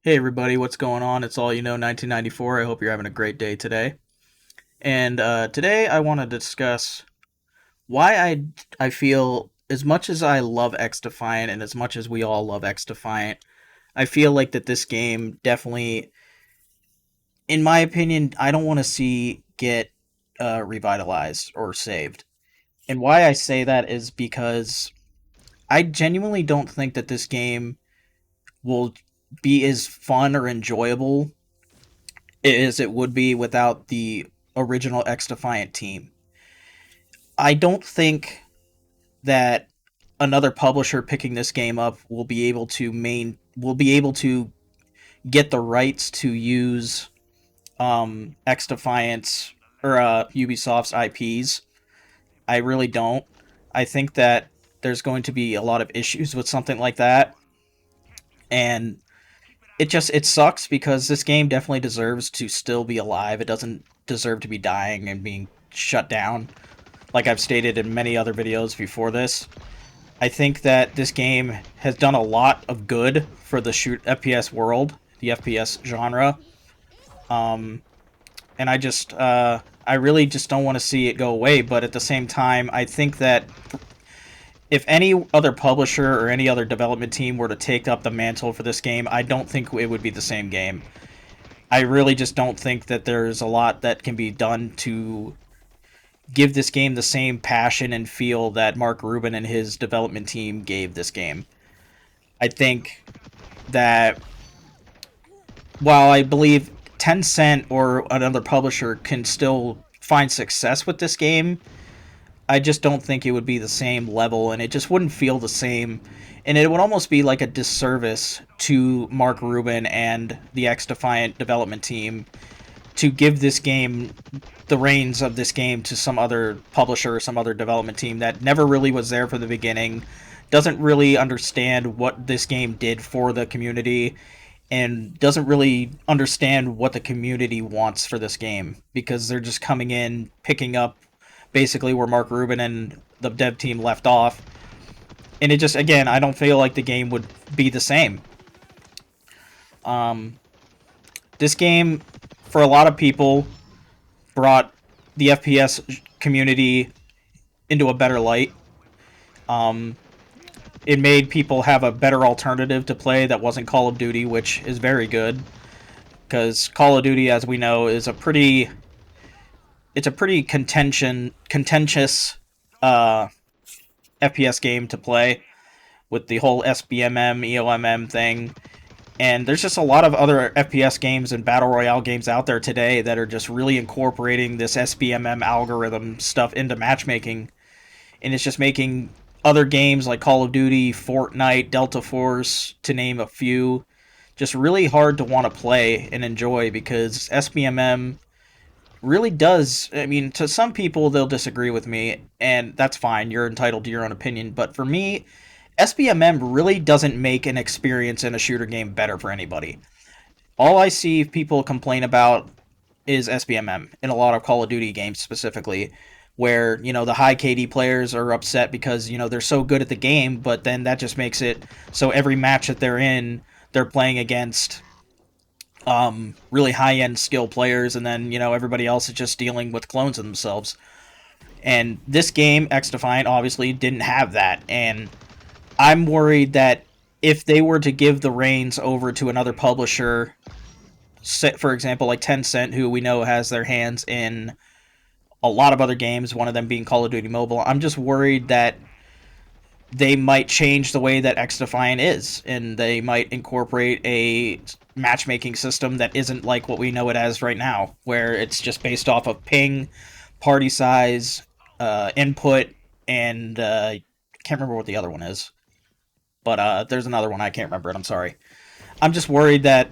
Hey everybody, what's going on? It's all you know 1994. I hope you're having a great day today. And today I want to discuss why I feel as much as I love XDefiant and as much as we all love XDefiant, I feel like that this game definitely, in my opinion, I don't want to see get revitalized or saved. And why I say that is because I genuinely don't think that this game will be as fun or enjoyable as it would be without the original X Defiant team. I don't think that another publisher picking this game up will be able to get the rights to use X Defiant's or Ubisoft's IPs. I really don't. I think that there's going to be a lot of issues with something like that, and it sucks because this game definitely deserves to still be alive. It doesn't deserve to be dying and being shut down, like I've stated in many other videos before this. I think that this game has done a lot of good for the shoot FPS world, the FPS genre. Um, and I really just don't want to see it go away. But at the same time, I think that if any other publisher or any other development team were to take up the mantle for this game, I don't think it would be the same game. I really just don't think that there's a lot that can be done to give this game the same passion and feel that Mark Rubin and his development team gave this game. I think that while I believe Tencent or another publisher can still find success with this game, I just don't think it would be the same level and it just wouldn't feel the same. And it would almost be like a disservice to Mark Rubin and the X Defiant development team to give this game the reins of this game to some other publisher or some other development team that never really was there from the beginning, doesn't really understand what this game did for the community, and doesn't really understand what the community wants for this game because they're just coming in, picking up basically where Mark Rubin and the dev team left off. And it just, again, I don't feel like the game would be the same. Um, this game, for a lot of people, brought the FPS community into a better light. Um, it made people have a better alternative to play that wasn't Call of Duty, which is very good because Call of Duty, as we know, is a pretty contentious uh, FPS game to play with the whole SBMM EOMM thing. And there's just a lot of other FPS games and Battle Royale games out there today that are just really incorporating this SBMM algorithm stuff into matchmaking. And it's just making other games like Call of Duty, Fortnite, Delta Force, to name a few, just really hard to want to play and enjoy because SBMM really does. I mean, to some people, they'll disagree with me, and that's fine. You're entitled to your own opinion. But for me, SBMM really doesn't make an experience in a shooter game better for anybody. All I see people complain about is SBMM in a lot of Call of Duty games specifically, where, the high KD players are upset because, they're so good at the game, but then that just makes it so every match that they're in, they're playing against really high end skill players, and then, everybody else is just dealing with clones of themselves. And this game, X Defiant, obviously didn't have that, and I'm worried that if they were to give the reins over to another publisher, for example, like Tencent, who we know has their hands in a lot of other games, one of them being Call of Duty Mobile, I'm just worried that they might change the way that X Defiant is, and they might incorporate a matchmaking system that isn't like what we know it as right now, where it's just based off of ping, party size, input, and can't remember what the other one is. But there's another one, I can't remember it. I'm sorry. I'm just worried that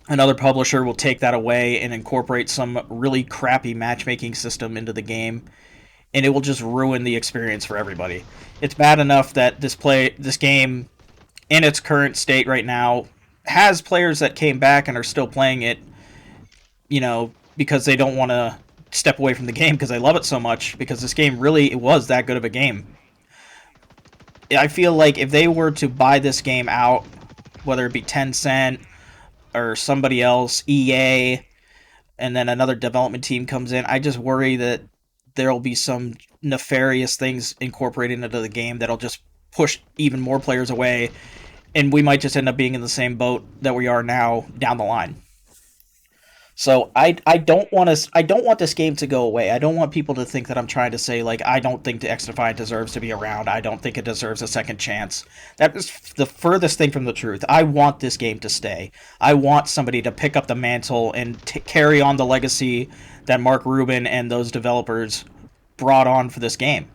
another publisher will take that away and incorporate some really crappy matchmaking system into the game, and it will just ruin the experience for everybody. It's bad enough that this game, in its current state right now, has players that came back and are still playing it, because they don't want to step away from the game because they love it so much, because this game really, it was that good of a game. I feel like if they were to buy this game out, whether it be Tencent, or somebody else, EA, and then another development team comes in, I just worry that there'll be some nefarious things incorporated into the game that'll just push even more players away, and we might just end up being in the same boat that we are now down the line. So I don't want this game to go away. I don't want people to think that I'm trying to say like I don't think the XDefiant deserves to be around. I don't think it deserves a second chance. That is the furthest thing from the truth. I want this game to stay. I want somebody to pick up the mantle and carry on the legacy that Mark Rubin and those developers brought on for this game.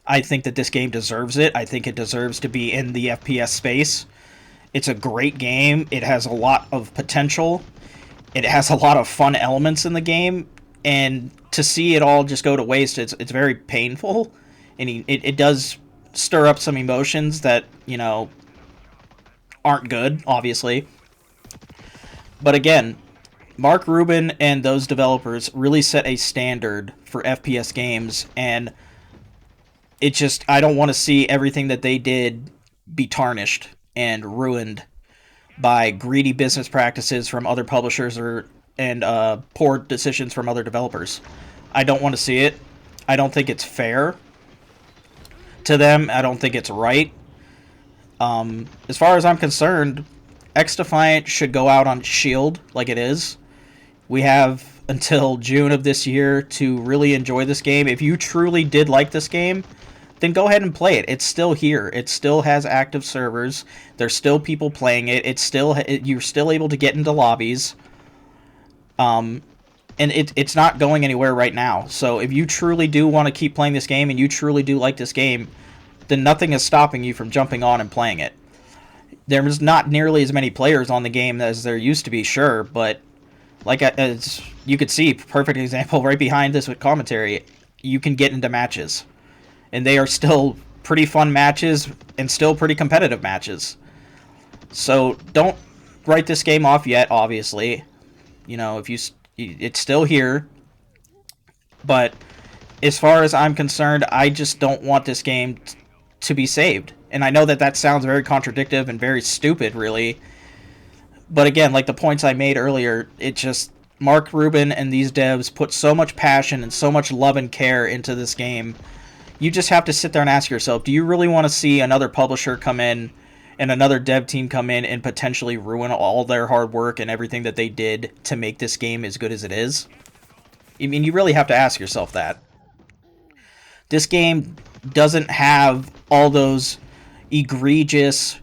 I think that this game deserves it. I think it deserves to be in the FPS space. It's a great game. It has a lot of potential. It has a lot of fun elements in the game, and to see it all just go to waste, it's very painful, and it does stir up some emotions that aren't good, obviously. But again, Mark Rubin and those developers really set a standard for FPS games, and it just I don't want to see everything that they did be tarnished and ruined by greedy business practices from other publishers and poor decisions from other developers. I don't want to see it. I don't think it's fair to them. I don't think it's right. As far as I'm concerned, XDefiant should go out on Shield like it is. We have until June of this year to really enjoy this game. If you truly did like this game, then go ahead and play it. It's still here. It still has active servers. There's still people playing it. You're still able to get into lobbies. And it's not going anywhere right now. So if you truly do want to keep playing this game and you truly do like this game, then nothing is stopping you from jumping on and playing it. There's not nearly as many players on the game as there used to be, sure, but as you could see, perfect example right behind this with commentary, you can get into matches. And they are still pretty fun matches and still pretty competitive matches. So don't write this game off yet, obviously. It's still here. But as far as I'm concerned, I just don't want this game to be saved. And I know that sounds very contradictory and very stupid, really. But again, like the points I made earlier, it just Mark Rubin and these devs put so much passion and so much love and care into this game. You just have to sit there and ask yourself, do you really want to see another publisher come in and another dev team come in and potentially ruin all their hard work and everything that they did to make this game as good as it is? I mean, you really have to ask yourself that. This game doesn't have all those egregious,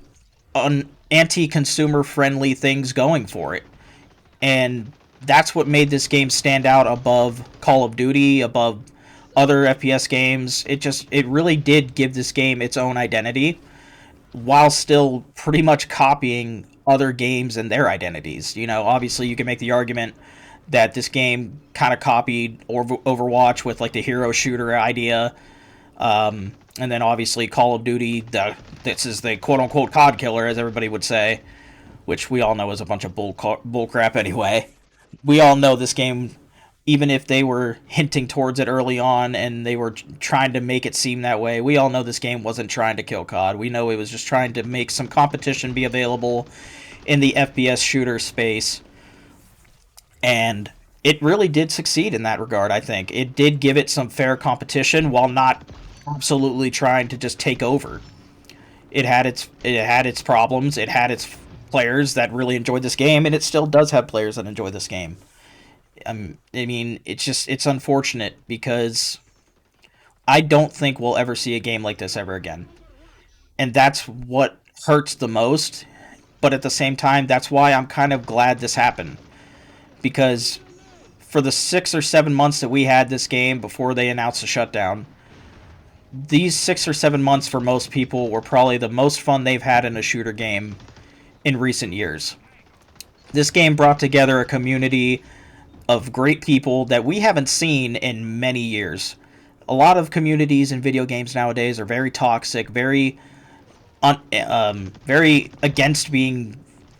anti-consumer friendly things going for it. And that's what made this game stand out above Call of Duty, above other FPS games. It really did give this game its own identity while still pretty much copying other games and their identities. Obviously you can make the argument that this game kind of copied Overwatch with like the hero shooter idea. And then obviously Call of Duty, this is the quote-unquote COD killer, as everybody would say, which we all know is a bunch of bull crap anyway. We all know this game, even if they were hinting towards it early on and they were trying to make it seem that way, we all know this game wasn't trying to kill COD. We know it was just trying to make some competition be available in the FPS shooter space. And it really did succeed in that regard, I think. It did give it some fair competition while not absolutely trying to just take over. It had its problems. It had its players that really enjoyed this game, and it still does have players that enjoy this game. I mean, it's unfortunate because I don't think we'll ever see a game like this ever again. And that's what hurts the most. But at the same time, that's why I'm kind of glad this happened. Because for the 6 or 7 months that we had this game before they announced the shutdown, these 6 or 7 months for most people were probably the most fun they've had in a shooter game in recent years. This game brought together a community of great people that we haven't seen in many years. A lot of communities in video games nowadays are very toxic, very against being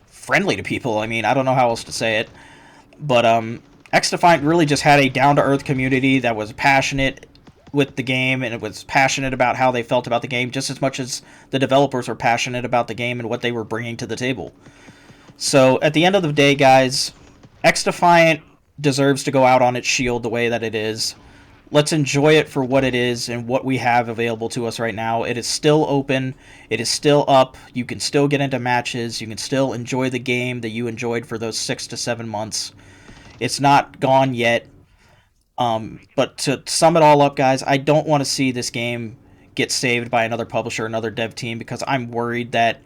friendly to people. I mean, I don't know how else to say it. But XDefiant really just had a down-to-earth community that was passionate with the game, and it was passionate about how they felt about the game just as much as the developers were passionate about the game and what they were bringing to the table. So at the end of the day, guys, XDefiant deserves to go out on its shield the way that it is. Let's enjoy it for what it is and what we have available to us right now. It is still open. It is still up. You can still get into matches. You can still enjoy the game that you enjoyed for those 6 to 7 months. It's not gone yet. But to sum it all up, guys, I don't want to see this game get saved by another publisher, another dev team, because I'm worried that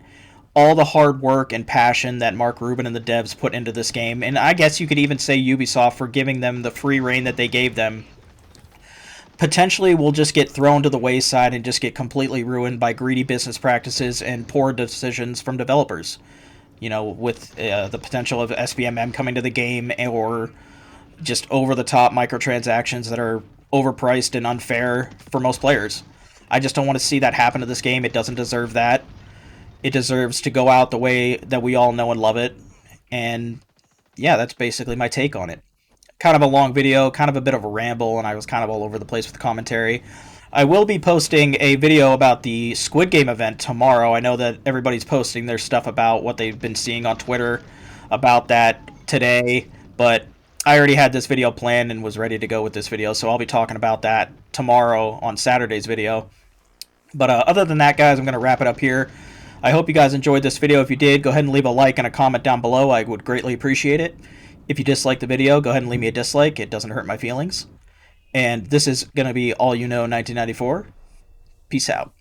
all the hard work and passion that Mark Rubin and the devs put into this game, and I guess you could even say Ubisoft for giving them the free reign that they gave them, potentially will just get thrown to the wayside and just get completely ruined by greedy business practices and poor decisions from developers. You know, with the potential of SBMM coming to the game, or just over the top microtransactions that are overpriced and unfair for most players. I just don't want to see that happen to this game. It doesn't deserve that. It deserves to go out the way that we all know and love it. And yeah, that's basically my take on it. Kind of a long video, kind of a bit of a ramble, and I was kind of all over the place with the commentary. I will be posting a video about the Squid Game event tomorrow. I know that everybody's posting their stuff about what they've been seeing on Twitter about that today, but I already had this video planned and was ready to go with this video, so I'll be talking about that tomorrow on Saturday's video. But other than that, guys, I'm going to wrap it up here. I hope you guys enjoyed this video. If you did, go ahead and leave a like and a comment down below. I would greatly appreciate it. If you disliked the video, go ahead and leave me a dislike. It doesn't hurt my feelings. And this is going to be All You Know 1994. Peace out.